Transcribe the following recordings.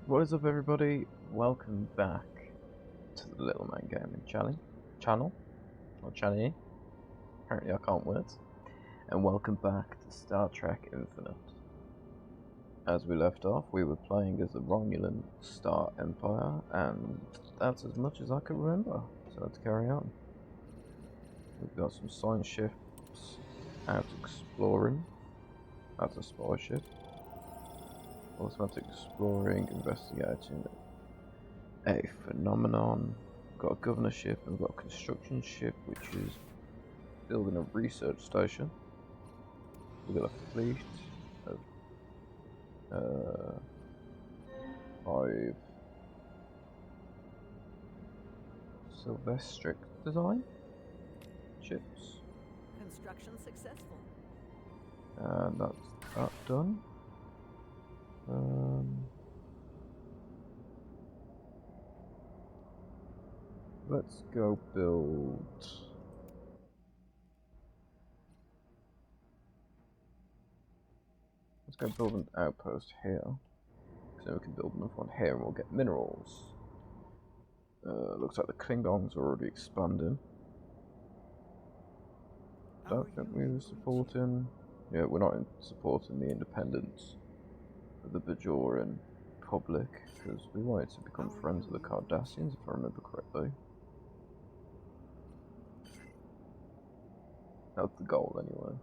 What is up, everybody? Welcome back to the Little Man Gaming channel, or channel. Apparently, I can't words. And welcome back to Star Trek Infinite. As we left off, we were playing as the Romulan Star Empire, and that's as much as I can remember. So let's carry on. We've got some science ships out exploring. That's a spy ship. Automatic exploring, investigating a phenomenon. We've got a governorship and we've got a construction ship, which is building a research station. We've got a fleet of 5 Sylvestric design ships. Construction successful. And that's that done. Let's go build. Let's go build an outpost here. So we can build another one here and we'll get minerals. Looks like the Klingons are already expanding. Don't think we were supporting. Yeah, we're not supporting the independence of the Bajoran Republic because we wanted to become friends with the Cardassians, if I remember correctly. That's the goal, anyway.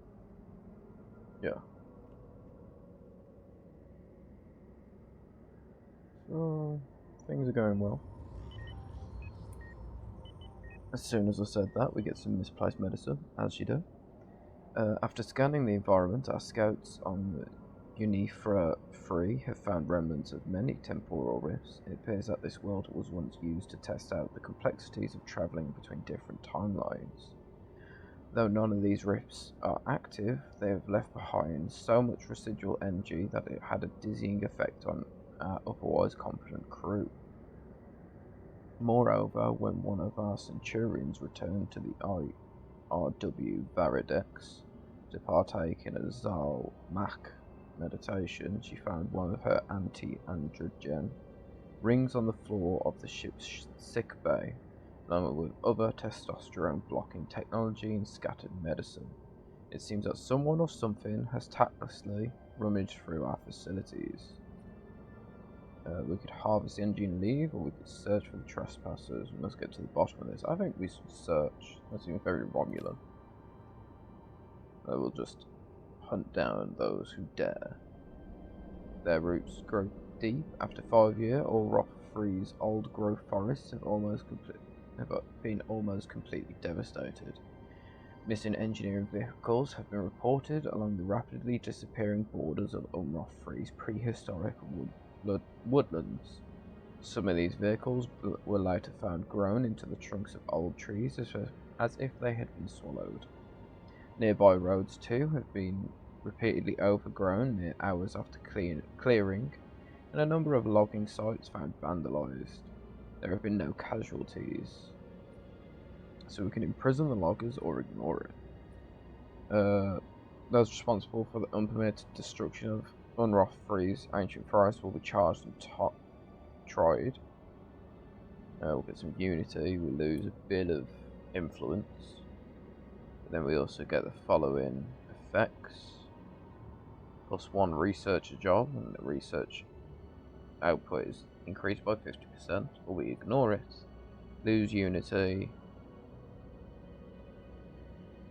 Yeah. So things are going well. As soon as I said that, we get some misplaced medicine, as you do. After scanning the environment, our scouts on Unifra 3 have found remnants of many temporal rifts. It appears that this world was once used to test out the complexities of travelling between different timelines. Though none of these rifts are active, they have left behind so much residual energy that it had a dizzying effect on our otherwise competent crew. Moreover, when one of our Centurions returned to the IRW Varidex to partake in a Zal Mach meditation, she found one of her anti-androgen rings on the floor of the ship's sick bay, along with other testosterone-blocking technology and scattered medicine. It seems that someone or something has tactlessly rummaged through our facilities. We could harvest the energy and leave, or we could search for the trespassers. We must get to the bottom of this. I think we should search. That seems very Romulan. We'll just hunt down those who dare. Their roots grow deep. After 5 years, all Rock-Free's old growth forests have been almost completely devastated. Missing engineering vehicles have been reported along the rapidly disappearing borders of Umroth-Free's prehistoric woodlands. Some of these vehicles were later found grown into the trunks of old trees as if they had been swallowed. Nearby roads too have been repeatedly overgrown mere hours after clearing, and a number of logging sites found vandalized. There have been no casualties, so we can imprison the loggers or ignore it. Those responsible for the unpermitted destruction of Unroth-Free's ancient forest will be charged and tried. We'll get some unity, we lose a bit of influence, but then we also get the following effects. +1 researcher job, and the research output is increased by 50%, but we ignore it. Lose unity,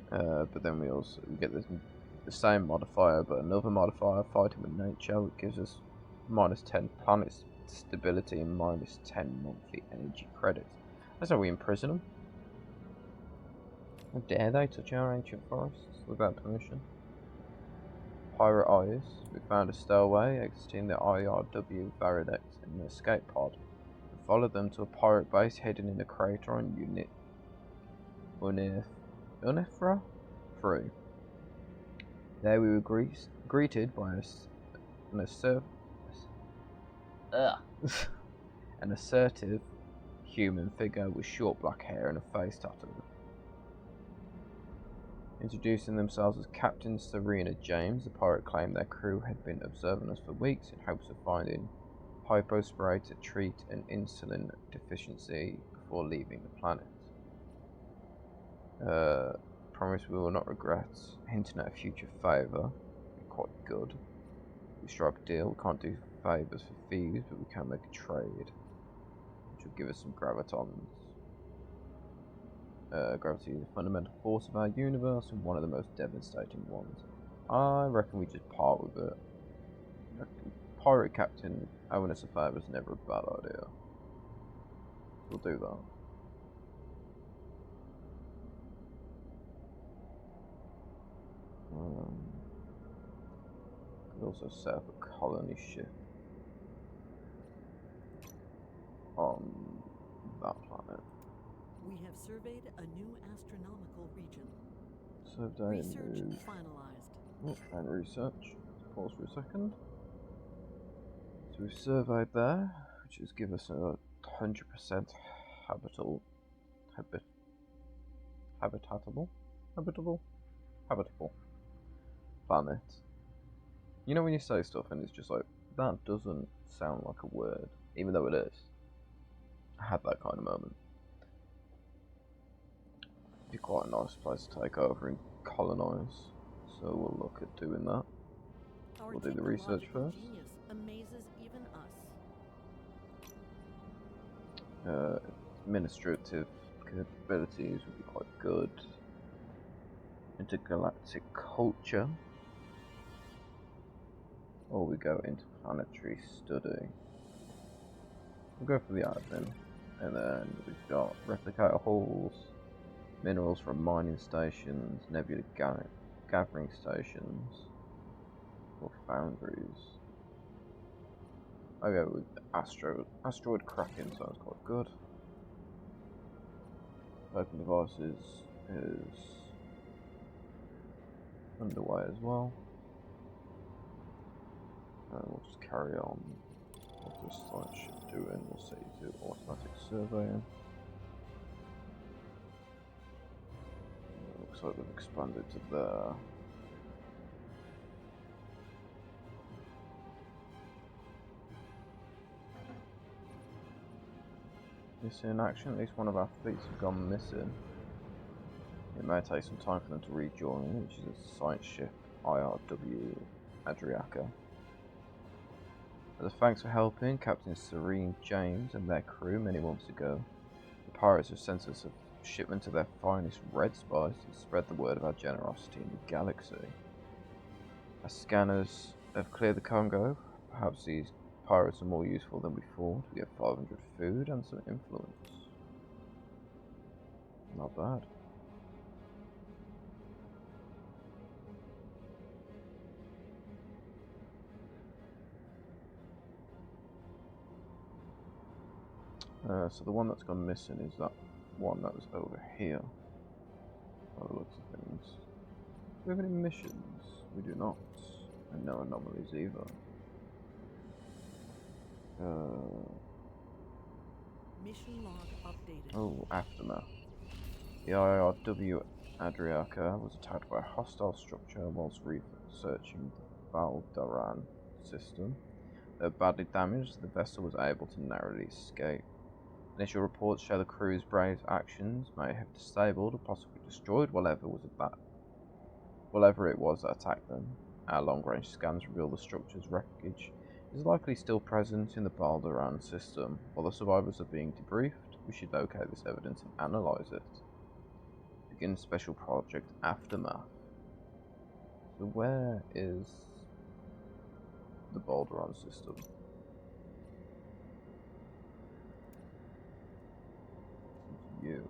but then we get the same modifier, but another modifier, fighting with nature, which gives us -10 planet stability and -10 monthly energy credits. That's how we imprison them. How dare they touch our ancient forests without permission? Pirate Eyes. We found a stowaway exiting the IRW Varidex in an escape pod. We followed them to a pirate base hidden in a crater on Unifra 3. There we were greeted by an assertive human figure with short black hair and a face tattoo. Introducing themselves as Captain Serena James, the pirate claimed their crew had been observing us for weeks in hopes of finding hypo spray to treat an insulin deficiency before leaving the planet. Promise we will not regret, hinting at a future favour. Quite good. We strike a deal. We can't do favours for thieves, but we can make a trade, which will give us some gravitons. Gravity is the fundamental force of our universe and one of the most devastating ones. I reckon we just part with it. Pirate Captain owing us a favour is never a bad idea. We'll do that. Could also set up a colony ship on that planet. We have surveyed a new astronomical region. Survey Research move. finalized. Oh, and research. Pause for a second. So we've surveyed there, which has given us a 100% habitable planet. You know when you say stuff and it's just like, that doesn't sound like a word, even though it is. I had that kind of moment. It'd be quite a nice place to take over and colonise, so we'll look at doing that. Our We'll do the research technological first. genius amazes even us. Administrative capabilities would be quite good. Intergalactic culture. Or we go into planetary study. We'll go for the admin. And then we've got replicator halls, minerals from mining stations, nebula gathering stations, or foundries. I'll go with asteroid cracking, sounds quite good. Open devices is underway as well. And we'll just carry on what this site should do, and we'll set you to automatic surveying. Looks like we've expanded to there. Missing in action, at least one of our fleets have gone missing. It may take some time for them to rejoin, which is a science ship IRW Adriaca. As a thanks for helping Captain Serene James and their crew many months ago, the pirates have sent us a shipment of their finest red spice to spread the word of our generosity in the galaxy. As scanners have cleared the Congo, perhaps these pirates are more useful than we thought. We have 500 food and some influence. Not bad. So the one that's gone missing is that one that was over here. By the looks of things. Do we have any missions? We do not. And no anomalies either. Mission log updated. Oh, aftermath. The IRW Adriaca was attacked by a hostile structure whilst researching the Valdaran system. Though badly damaged, the vessel was able to narrowly escape. Initial reports show the crew's brave actions may have disabled or possibly destroyed whatever it was that attacked them. Our long-range scans reveal the structure's wreckage is likely still present in the Balderan system. While the survivors are being debriefed, we should locate this evidence and analyse it. Begin Special Project Aftermath. So where is the Balderan system? You.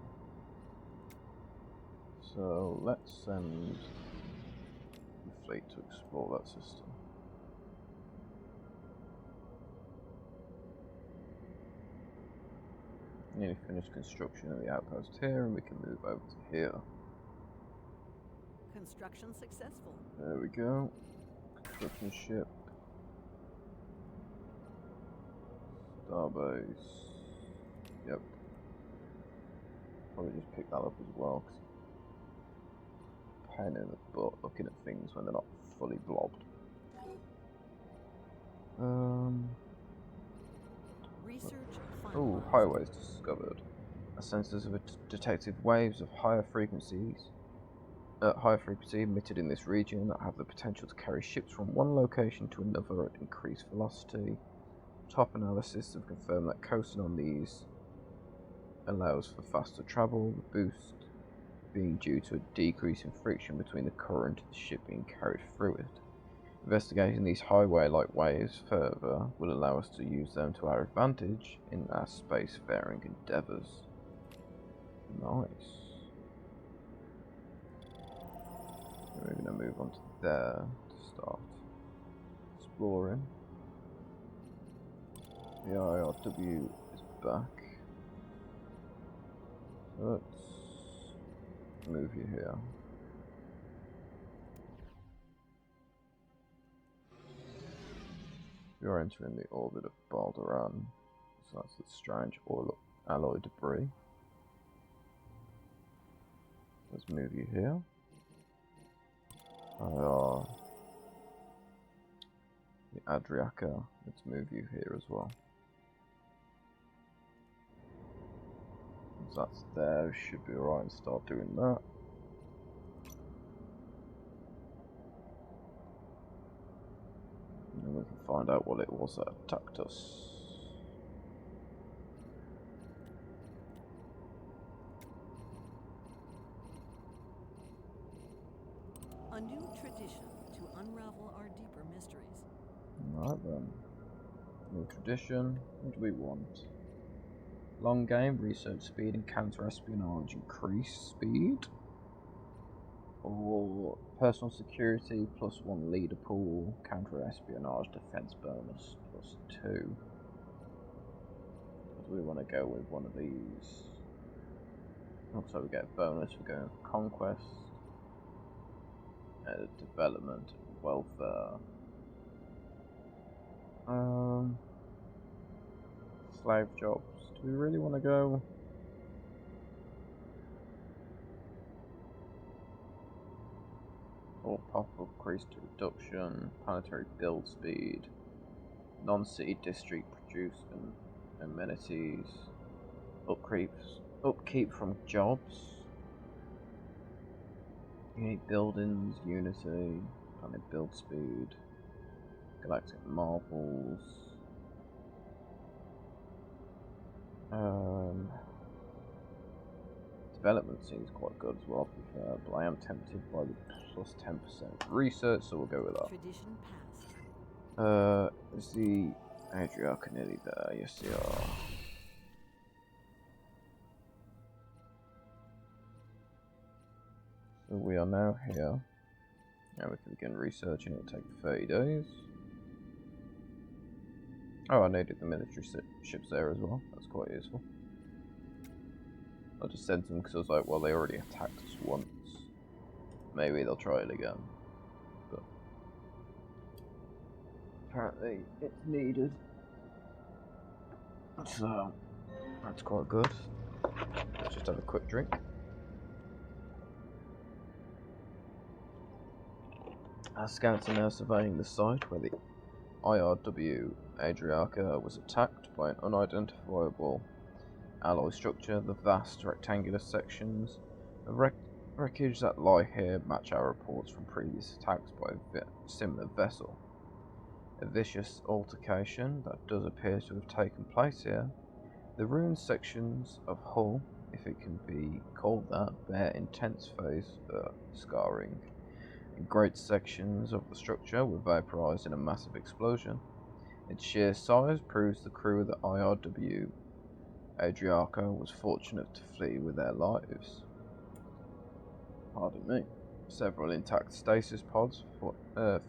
So let's send the fleet to explore that system. Nearly finished construction of the outpost here, and we can move over to here. Construction successful. There we go. Construction ship. Starbase. Yep. Probably just pick that up as well, cause pain in the butt looking at things when they're not fully blobbed. Ooh, highways discovered. Sensors of detected waves of higher frequency emitted in this region that have the potential to carry ships from one location to another at increased velocity. Top analysis have confirmed that coasting on these allows for faster travel, the boost being due to a decrease in friction between the current and the ship being carried through it. Investigating these highway-like waves further will allow us to use them to our advantage in our spacefaring endeavours. Nice. We're going to move on to there to start exploring. The IRW is back. So let's move you here. We are entering the orbit of Balderan, so that's the strange alloy debris. Let's move you here. The Adriaca, let's move you here as well. So that's there, should be alright and start doing that. And then we can find out what it was that attacked us. A new tradition to unravel our deeper mysteries. Alright then. New tradition. What do we want? Long game, research speed and counter-espionage increase speed. Or personal security +1 leader pool, counter-espionage defense bonus +2. Do we want to go with one of these? Looks like we get a bonus for going for conquest. Development, welfare. Slave jobs. Do we really want to go? Or pop-up increase to reduction, planetary build speed, non-city district produce and amenities, upkeep from jobs, unique buildings, unity, planet build speed, galactic marvels. Development seems quite good as well, to be fair, but I am tempted by the +10% research, so we'll go with that. Tradition passed. Is the Adriaca nearly there? Yes, they are. So we are now here. Now we can begin researching. It'll take 30 days. Oh, I needed the military ships there as well. That's quite useful. I just sent them because I was like, well, they already attacked us once. Maybe they'll try it again. But apparently it's needed. So that's quite good. Let's just have a quick drink. Our scouts are now surveying the site where the IRW Adriaca was attacked by an unidentifiable alloy structure. The vast rectangular sections of wreckage that lie here match our reports from previous attacks by a similar vessel. A vicious altercation that does appear to have taken place here. The ruined sections of hull, if it can be called that, bear intense phase scarring. Great sections of the structure were vaporized in a massive explosion. Its sheer size proves the crew of the IRW Adriaca was fortunate to flee with their lives. Pardon me. Several intact stasis pods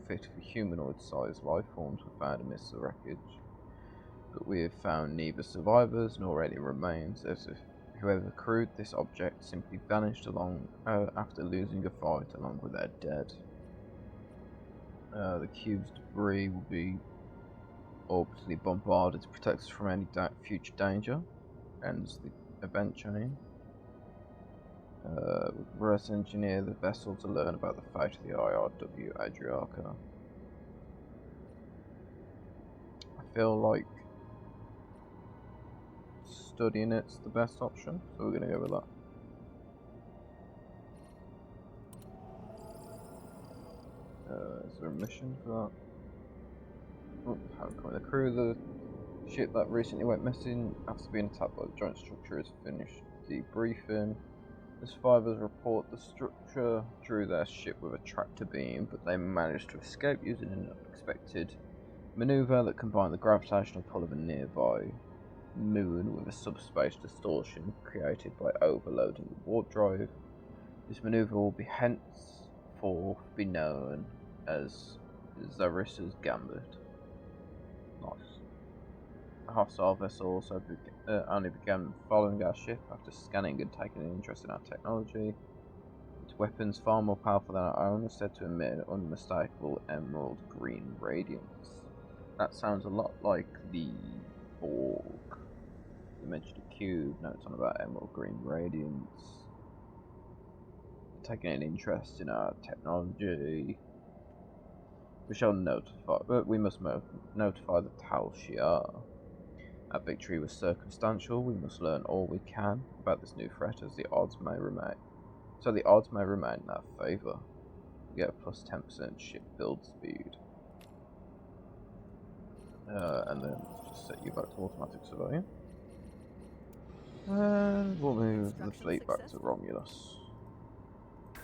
fit for humanoid-sized life forms were found amidst the wreckage, but we have found neither survivors nor any remains, as if whoever crewed this object simply vanished after losing a fight along with their dead. The cube's debris will be orbitally bombarded to protect us from any future danger. Ends the event chain. Reverse engineer the vessel to learn about the fate of the IRW Adriaca. I feel like studying it's the best option, so we're going to go with that. Is there a mission for that? Oh, how come the crew of the ship that recently went missing after being attacked by the giant structure has finished debriefing. The survivors report the structure drew their ship with a tractor beam, but they managed to escape using an unexpected maneuver that combined the gravitational pull of a nearby moon with a subspace distortion created by overloading the warp drive. This maneuver will be henceforth be known as Zarissa's Gambit. Nice. A hostile vessel also only began following our ship after scanning and taking an interest in our technology. Its weapons, far more powerful than our own, are said to emit an unmistakable emerald green radiance. That sounds a lot like the Borg. You mentioned a cube, now it's on about emerald green radiance. Taking an interest in our technology. We must notify the Tal Shiar. Our victory was circumstantial. We must learn all we can about this new threat as the odds may remain. So the odds may remain in our favour. We get a plus 10% ship build speed. And then just set you back to automatic surveying. And we'll move the fleet back to Romulus.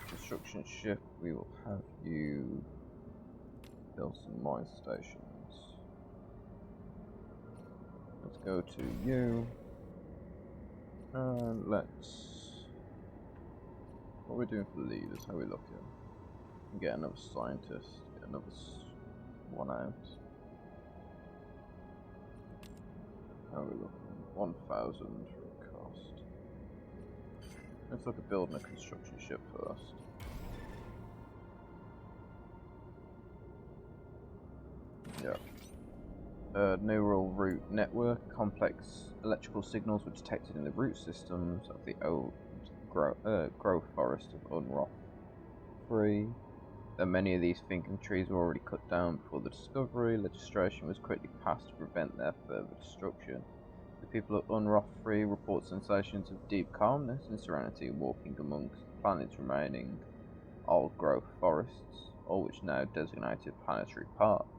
Construction ship, we will have you build some mine stations. Let's go to you. And let's... What are we doing for leaders? How are we looking? Get another scientist. Get another one out. How are we looking? 1,000 for a cost. Let's look at building a construction ship first. Yeah. Neural root network. Complex electrical signals were detected in the root systems of the old growth forest of Unroth 3. Though many of these thinking trees were already cut down before the discovery, legislation was quickly passed to prevent their further destruction. The people of Unroth 3 report sensations of deep calmness and serenity walking amongst the planet's remaining old growth forests, all which now designated planetary parks.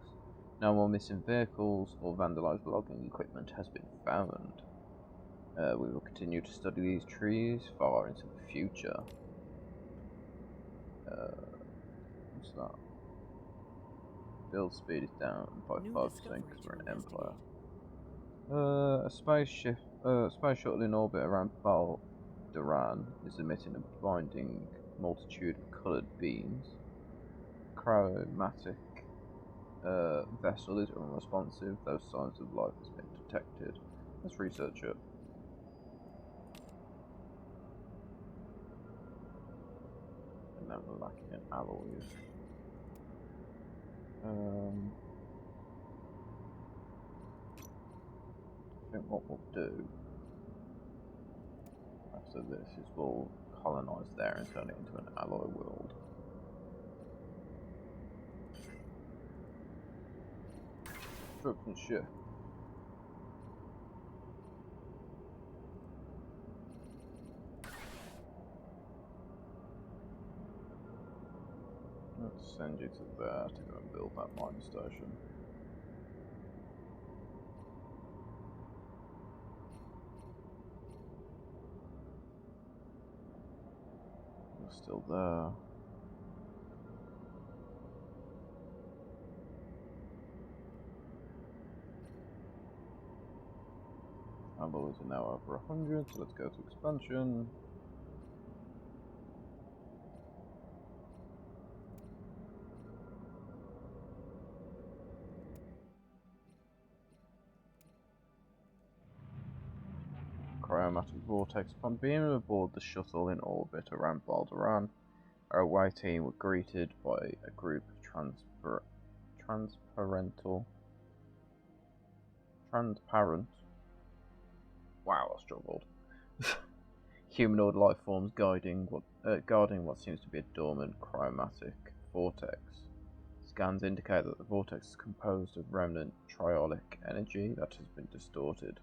No more missing vehicles or vandalized logging equipment has been found. We will continue to study these trees far into the future. What's that? Build speed is down by 5% because we're an empire. A space shuttle in orbit around Balderan is emitting a blinding multitude of coloured beams. Chromatic vessel is unresponsive, though signs of life has been detected. Let's research it. And then we're lacking in alloys. I think what we'll do after this is we'll colonise there and turn it into an alloy world. Construction ship. Let's send you to there to go and build that mine station. We're still there. Alloys are now over 100, so let's go to expansion. Chromatic vortex. Upon being aboard the shuttle in orbit around Balderan, our away team were greeted by a group of transparent. Wow, I struggled. Humanoid life forms guarding what seems to be a dormant chromatic vortex. Scans indicate that the vortex is composed of remnant triolic energy that has been distorted.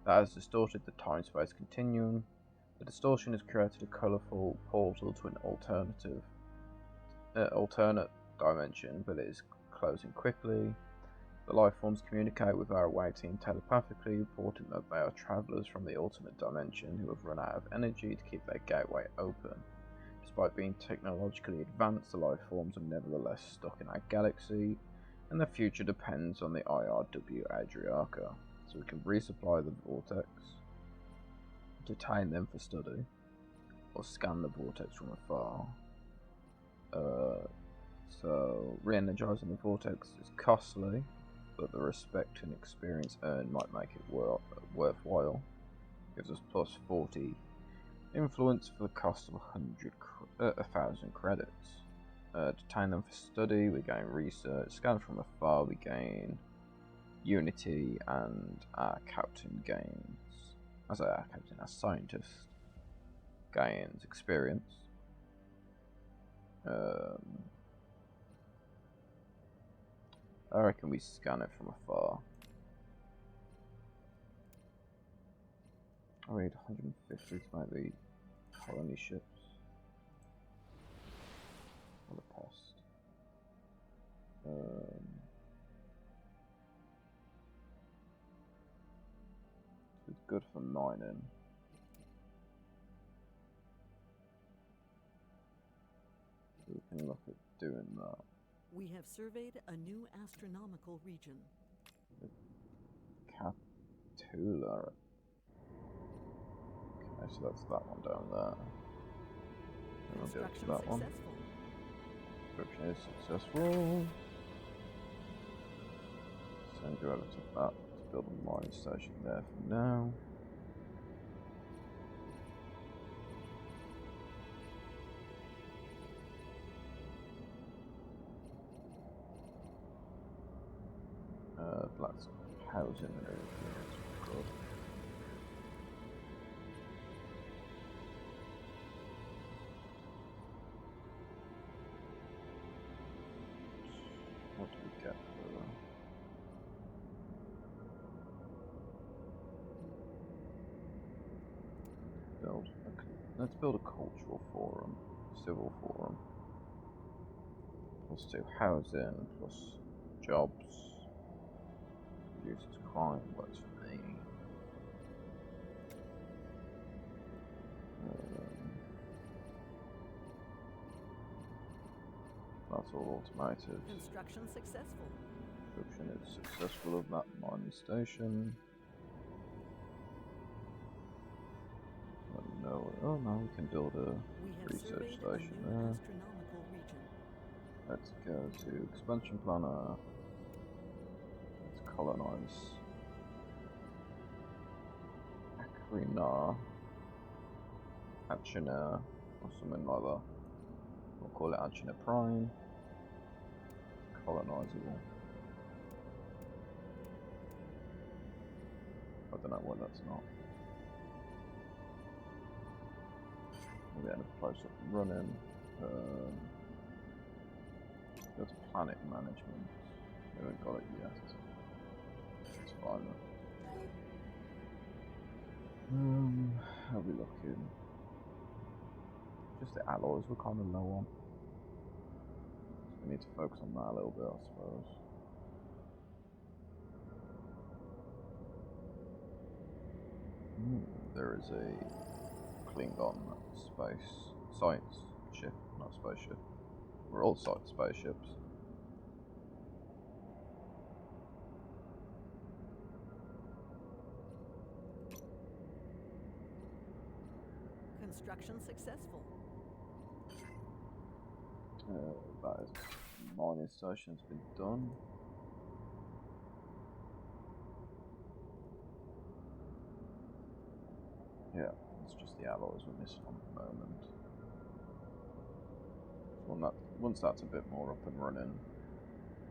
that has distorted the time-space continuum. The distortion has created a colourful portal to an alternate dimension, but it is closing quickly. The life forms communicate with our away team telepathically, reporting that they are travellers from the alternate dimension who have run out of energy to keep their gateway open. Despite being technologically advanced, the life forms are nevertheless stuck in our galaxy, and their future depends on the IRW Adriarcha. So we can resupply the vortex, detain them for study, or scan the vortex from afar. So re-energizing the vortex is costly, but the respect and experience earned might make it worthwhile. Gives us plus 40 influence for the cost of 1,000 credits. Detain them for study, we gain research. Scan from afar, we gain unity, and our captain gains. Our scientist gains experience. I reckon we scan it from afar. I need 150 to make the colony ships. Or the pest. It's good for mining. So we can look at doing that. We have surveyed a new astronomical region. Catula. Okay, so that's that one down there. And we'll go to that one. Construction is successful. Send you over to that to build a mining station there for now. Blacksmith housing and everything is good. What do we get for that? Let's build a cultural forum, civil forum. Plus 2 housing, plus jobs. Reduces crime, works for me. That's all automated. Construction successful. Construction is successful of that mining station. Oh no, we can build a research station there. Let's go to expansion planner. Let's colonize Akrina, Achina, or something like that. We'll call it Achina Prime. Colonizable. I don't know why that's not. We're getting a place up and running. Go to planet management. We haven't got it yet. It's fine. How are we looking? Just the alloys we're kind of low on. So we need to focus on that a little bit, I suppose. There is a Klingon science ship, not spaceship. We're all spaceships. Construction successful. That is mining station's been done. Yeah, it's just the alloys we're missing on the moment. So once that's a bit more up and running,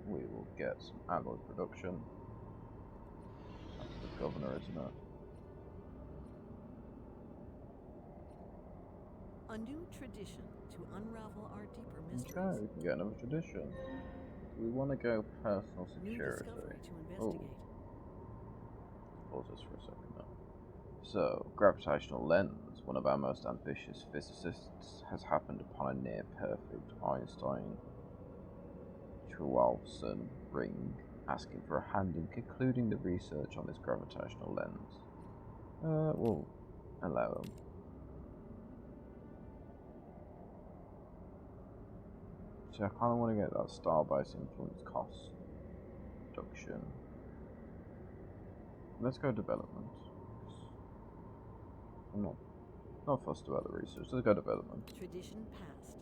we will get some alloy production. That's the governor, isn't it? A new tradition to unravel our deeper mysteries. Okay, we can get another tradition. Do we want to go personal New security? discovery to investigate. pause this for a second now. So, gravitational lens, one of our most ambitious physicists, has happened upon a near-perfect Einstein-Chwalson ring, asking for a hand in concluding the research on this gravitational lens. We'll allow him. So I kind of want to get that star-based influence cost reduction. Let's go development. I'm not fussed about the research. Let's go development. Tradition passed.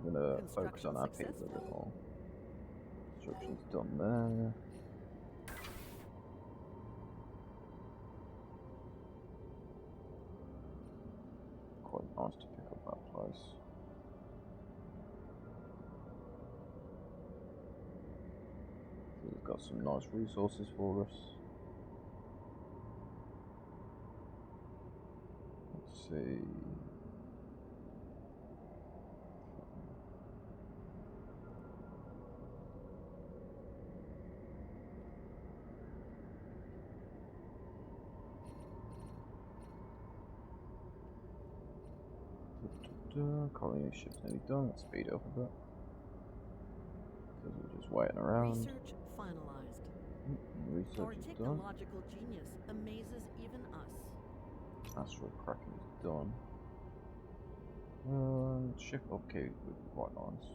I'm gonna focus on our people a bit more. Construction's done there. Quite nice to pick up that place. We've got some nice resources for us. Let's see. Colony ship's nearly done. Let's speed it up a bit. Because we're just waiting around. Research finalized. Our Research is done. technological genius amazes even us. Astral Kraken is done. Ship upkeep would be quite nice.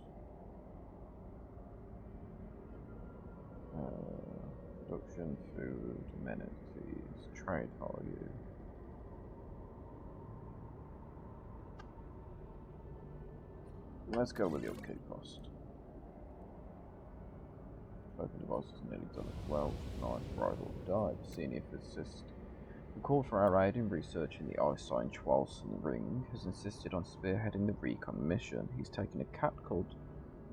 Production, food, amenities, trade value. Let's go with the upkeep cost. Cloaking device is nearly done as well, which is nice. Rival dive, senior physicist. The call for our aid in researching the Einstein-Chwalson ring has insisted on spearheading the recon mission. He's taken a cat called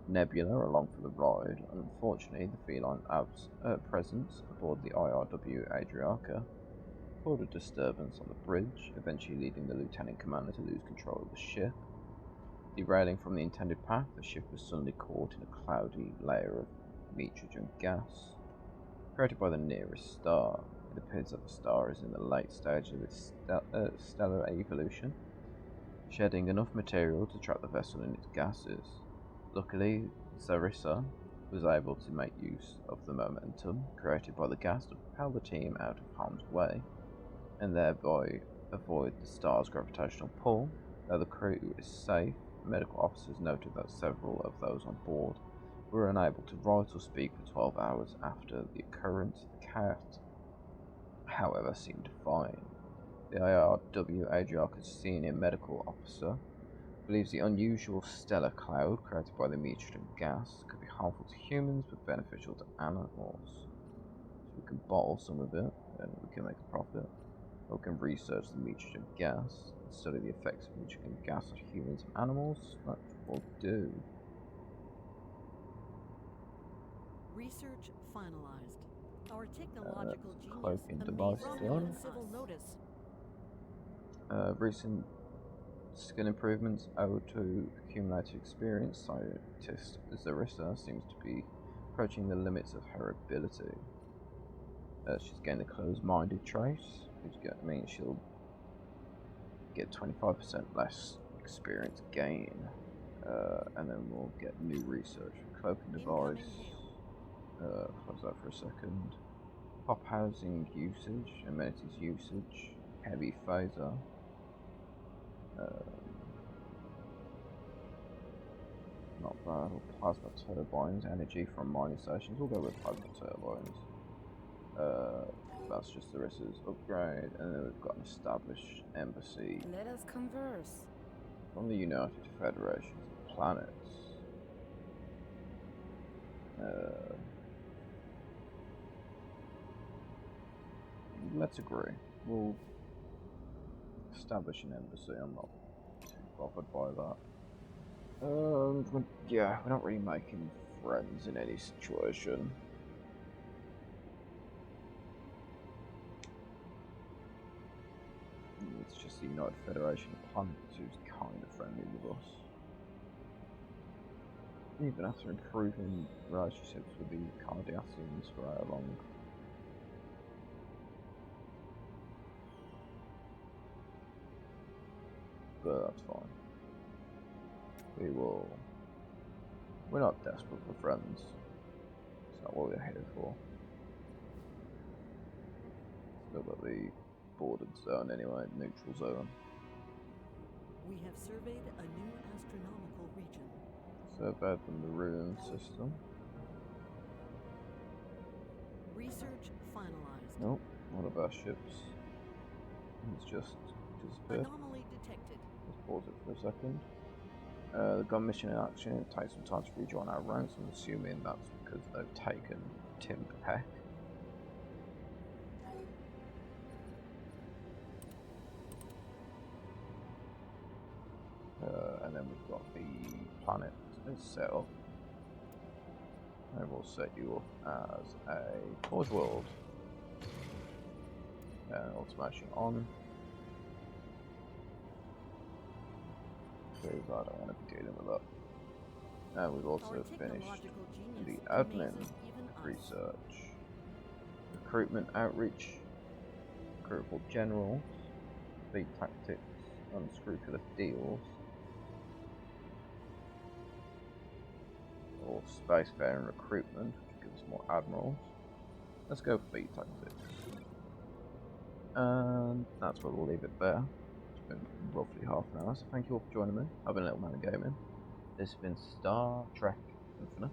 Nebula along for the ride. Unfortunately, the feline presence aboard the IRW Adriarca caused a disturbance on the bridge, eventually leading the lieutenant commander to lose control of the ship. Derailing from the intended path, the ship was suddenly caught in a cloudy layer of nitrogen gas created by the nearest star. It appears that the star is in the late stage of its stellar evolution, shedding enough material to trap the vessel in its gases. Luckily, Zarissa was able to make use of the momentum created by the gas to propel the team out of harm's way, and thereby avoid the star's gravitational pull. Though the crew is safe, medical officers noted that several of those on board were unable to write or speak for 12 hours after the occurrence. The cat, however, seemed fine. The IRW Adriarca's senior medical officer believes the unusual stellar cloud created by the mutagen gas could be harmful to humans but beneficial to animals. So we can bottle some of it and we can make a profit. Or we can research the mutagen gas and study the effects of mutagen gas on humans and animals. That's what we'll do. Research finalized. Our technological genius cloaking device amazes done. even civil notice. Recent skill improvements owed to accumulated experience. Scientist Zarissa seems to be approaching the limits of her ability. She's gained a closed-minded trait, which means she'll get 25% less experience gain. And then we'll get new research. Cloaking device. Close that for a second. Pop housing usage, amenities usage, heavy phaser. Not bad. Or plasma turbines, energy from mining stations. We'll go with plasma turbines. That's just the Zarissa's upgrade, and then we've got an established embassy. Let us converse. From the United Federation of Planets. Let's agree. We'll establish an embassy. I'm not too bothered by that. Yeah, we're not really making friends in any situation. It's just the United Federation of Planets who's kind of friendly with us. Even after improving relationships with the Cardassians for how long. But that's fine. We're not desperate for friends. It's not what we're here for. Still got the bordered zone anyway, neutral zone. We have surveyed a new astronomical region. Surveyed the maroon system. Research finalized. Nope, one of our ships. It's just disappeared. Anomaly detected. Let's pause it for a second. The gun mission in action. It takes some time to rejoin our ranks. I'm assuming that's because they've taken Tim Peck. And then we've got the planet set up. And we'll set you up as a Forge World. Automation on. Because I don't want to be dealing with that. And we've also finished the admin research. Recruitment outreach. Recruitable generals. Fleet tactics. Unscrupulous deals. Or spacefaring recruitment, which gives us more admirals. Let's go fleet tactics. And that's where we'll leave it there. It's been roughly half an hour, so thank you all for joining me. I've been Little Man of Gaming. This has been Star Trek Infinite.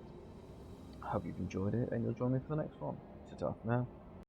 I hope you've enjoyed it and you'll join me for the next one. Ta-ta for now.